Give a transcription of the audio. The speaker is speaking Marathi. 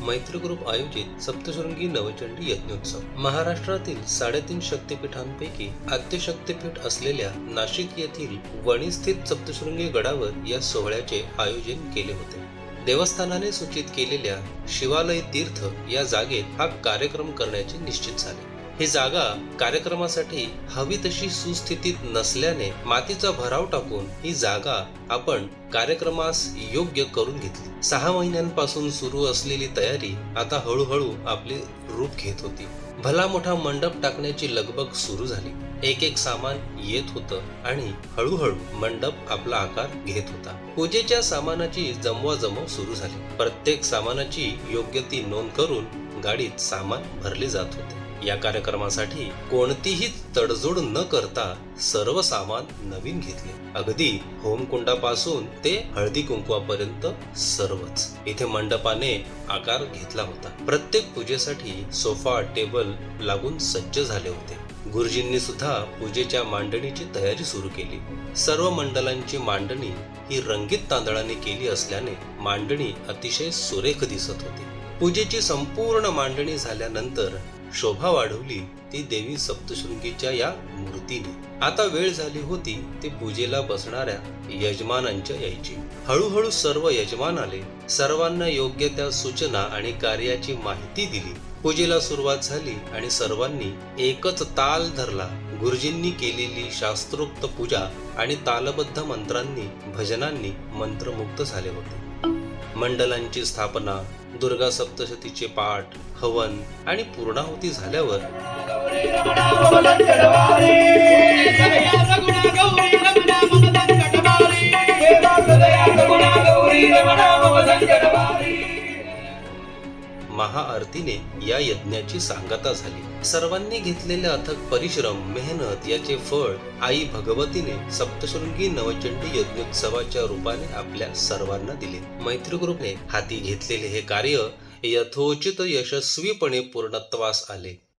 मैत्री ग्रुप आयोजित सप्तशृंगी नवचंडी यज्ञोत्सव। महाराष्ट्रातील 3.5 शक्तिपीठांपैकी आद्य शक्तिपीठ असलेल्या नाशिक येथील वणी स्थित सप्तशृंगी गडावर या सोहळ्याचे आयोजन केले होते। देवस्थानाने सूचित केलेल्या शिवालय तीर्थ या जागेत हा कार्यक्रम करण्याचे निश्चित झाले। ही जागा कार्यक्रमासाठी हवी तशी सुस्थितीत नसल्याने मातीचा भराव टाकून ही जागा आपण कार्यक्रमास योग्य करून घेतली। 6 महिन्यांपासून सुरू असलेली तयारी आता हळूहळू आपले रूप घेत होती। भला मोठा मंडप टाकण्याची लगबग सुरू झाली। एक सामान येत होतं आणि हळूहळू मंडप आपला आकार घेत होता। पूजेच्या सामानाची जमवाजमव सुरू झाली। प्रत्येक सामानाची योग्य ती नोंद करून गाडीत सामान भरले जात होते। या कार्यक्रमासाठी कोणतीही तडजोड न करता सर्व सामान नवीन घेतले। अगदी होमकुंडापासून ते हळदी कुंकवापर्यंत सर्वच। इथे मंडपाने आकार घेतला होता। प्रत्येक पूजेसाठी सोफा टेबल लागून सज्ज झाले होते। गुरुजींनी सुद्धा पूजेच्या मांडणीची तयारी सुरू केली। सर्व मंडलांची मांडणी ही रंगीत तांदळाने केली असल्याने मांडणी अतिशय सुरेख दिसत होती। पूजेची संपूर्ण मांडणी झाल्यानंतर शोभा वाढवली ती देवी सप्तशृंगीच्या या मूर्तीने। आता वेळ झाली होती ते पूजेला बसणाऱ्या यजमानांच्या यायची। हळूहळू सर्व यजमान आले। सर्वांना योग्य त्या सूचना आणि कार्याची माहिती दिली। पूजेला सुरुवात झाली आणि सर्वांनी एकच ताल धरला। गुरुजींनी केलेली शास्त्रोक्त पूजा आणि तालबद्ध मंत्रांनी भजनांनी मंत्रमुग्ध झाले होते। मंडलांची स्थापना, दुर्गा सप्तशतीचे पाठ, हवन आणि पूर्णाहुती झाल्यावर महाआरतीने या यज्ञाची सांगता झाली। सर्वांनी घेतलेले अथक परिश्रम, मेहनत याचे फळ आई भगवतीने सप्तशृंगी नवचंडी यज्ञोत्सवाच्या रूपाने आपल्या सर्वांना दिले। मैत्री ग्रुपने हाती घेतलेले हे कार्य यथोचित यशस्वीपणे पूर्णत्वास आले।